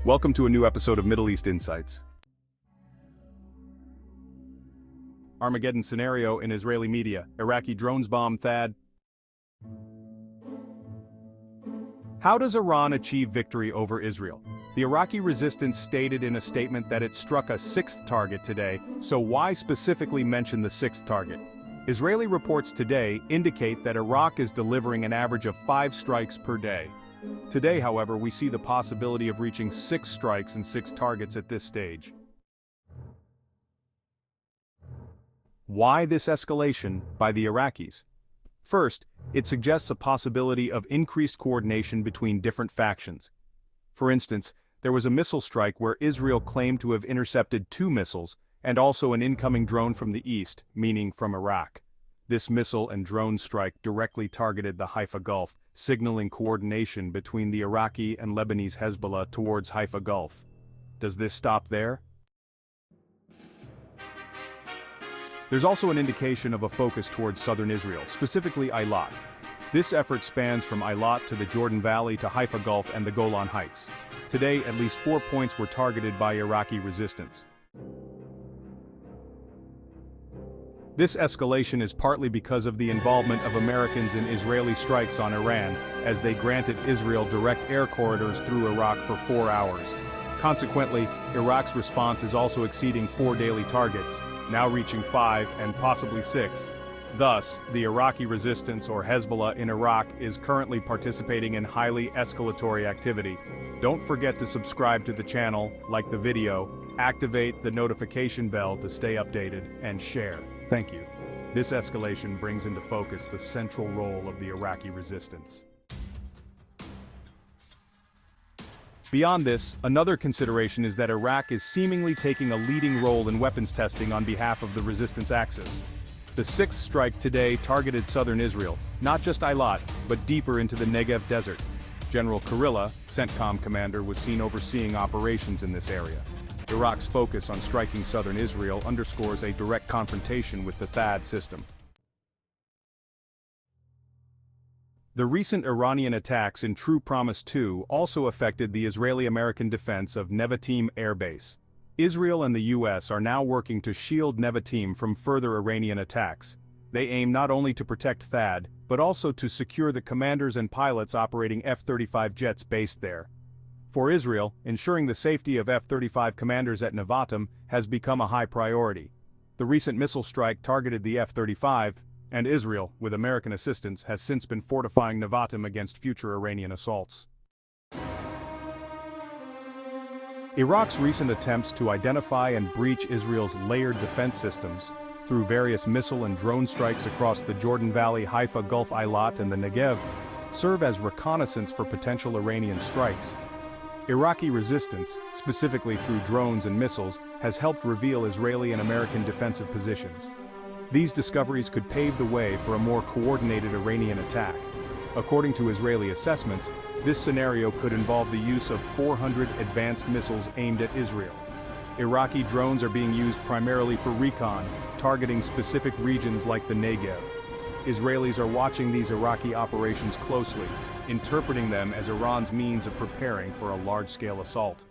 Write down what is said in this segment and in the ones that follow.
Welcome to a new episode of Middle East Insights. Armageddon scenario in Israeli media. Iraqi drones bomb THAAD. How does Iran achieve victory over Israel? The Iraqi resistance stated in a statement that it struck a sixth target today, so why specifically mention the sixth target? Israeli reports today indicate that Iraq is delivering an average of 5 strikes per day. Today, however, we see the possibility of reaching 6 strikes and 6 targets at this stage. Why this escalation by the Iraqis? First, it suggests a possibility of increased coordination between different factions. For instance, there was a missile strike where Israel claimed to have intercepted 2 missiles, and also an incoming drone from the east, meaning from Iraq. This missile and drone strike directly targeted the Haifa Gulf, signaling coordination between the Iraqi and Lebanese Hezbollah towards Haifa Gulf. Does this stop there? There's also an indication of a focus towards southern Israel, specifically Eilat. This effort spans from Eilat to the Jordan Valley to Haifa Gulf and the Golan Heights. Today, at least 4 points were targeted by Iraqi resistance. This escalation is partly because of the involvement of Americans in Israeli strikes on Iran, as they granted Israel direct air corridors through Iraq for 4 hours. Consequently, Iraq's response is also exceeding 4 daily targets, now reaching 5 and possibly 6. Thus, the Iraqi resistance or Hezbollah in Iraq is currently participating in highly escalatory activity. Don't forget to subscribe to the channel, like the video, activate the notification bell to stay updated, and share. Thank you. This escalation brings into focus the central role of the Iraqi resistance. Beyond this, another consideration is that Iraq is seemingly taking a leading role in weapons testing on behalf of the resistance axis. The 6th strike today targeted southern Israel, not just Eilat, but deeper into the Negev desert. General Kurilla, CENTCOM commander, was seen overseeing operations in this area. Iraq's focus on striking southern Israel underscores a direct confrontation with the THAAD system. The recent Iranian attacks in True Promise 2 also affected the Israeli-American defense of Nevatim Airbase. Israel and the US are now working to shield Nevatim from further Iranian attacks. They aim not only to protect THAAD, but also to secure the commanders and pilots operating F-35 jets based there. For Israel, ensuring the safety of F-35 commanders at Nevatim has become a high priority. The recent missile strike targeted the F-35, and Israel, with American assistance, has since been fortifying Nevatim against future Iranian assaults. Iraq's recent attempts to identify and breach Israel's layered defense systems, through various missile and drone strikes across the Jordan Valley, Haifa Gulf, Eilat, and the Negev, serve as reconnaissance for potential Iranian strikes. Iraqi resistance, specifically through drones and missiles, has helped reveal Israeli and American defensive positions. These discoveries could pave the way for a more coordinated Iranian attack. According to Israeli assessments, this scenario could involve the use of 400 advanced missiles aimed at Israel. Iraqi drones are being used primarily for recon, targeting specific regions like the Negev. Israelis are watching these Iraqi operations closely, interpreting them as Iran's means of preparing for a large-scale assault.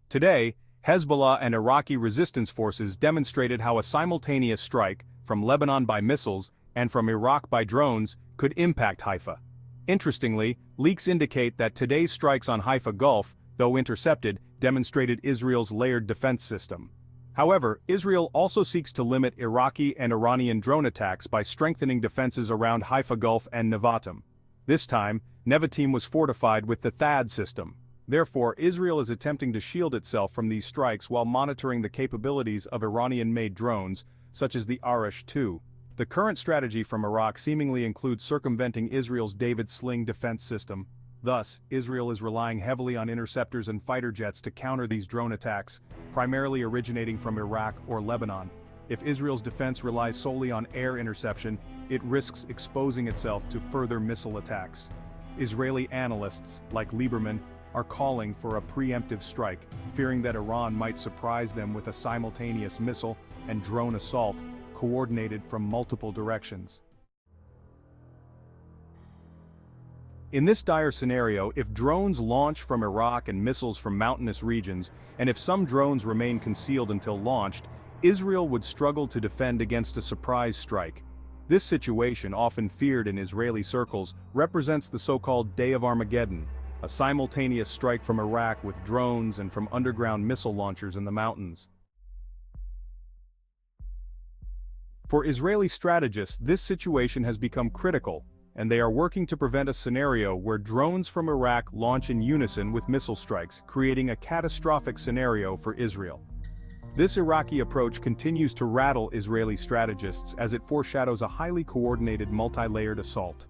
Today, Hezbollah and Iraqi resistance forces demonstrated how a simultaneous strike, from Lebanon by missiles and from Iraq by drones, could impact Haifa. Interestingly, leaks indicate that today's strikes on Haifa Gulf, though intercepted, demonstrated Israel's layered defense system. However, Israel also seeks to limit Iraqi and Iranian drone attacks by strengthening defenses around Haifa Gulf and Nevatim. This time, Nevatim was fortified with the THAAD system. Therefore, Israel is attempting to shield itself from these strikes while monitoring the capabilities of Iranian-made drones, such as the Arash-2. The current strategy from Iraq seemingly includes circumventing Israel's David Sling defense system. Thus, Israel is relying heavily on interceptors and fighter jets to counter these drone attacks, primarily originating from Iraq or Lebanon. If Israel's defense relies solely on air interception, it risks exposing itself to further missile attacks. Israeli analysts, like Lieberman, are calling for a preemptive strike, fearing that Iran might surprise them with a simultaneous missile and drone assault, coordinated from multiple directions. In this dire scenario, if drones launch from Iraq and missiles from mountainous regions, and if some drones remain concealed until launched, Israel would struggle to defend against a surprise strike. This situation, often feared in Israeli circles, represents the so-called Day of Armageddon, a simultaneous strike from Iraq with drones and from underground missile launchers in the mountains. For Israeli strategists, this situation has become critical, and they are working to prevent a scenario where drones from Iraq launch in unison with missile strikes, creating a catastrophic scenario for Israel. This Iraqi approach continues to rattle Israeli strategists as it foreshadows a highly coordinated multi-layered assault.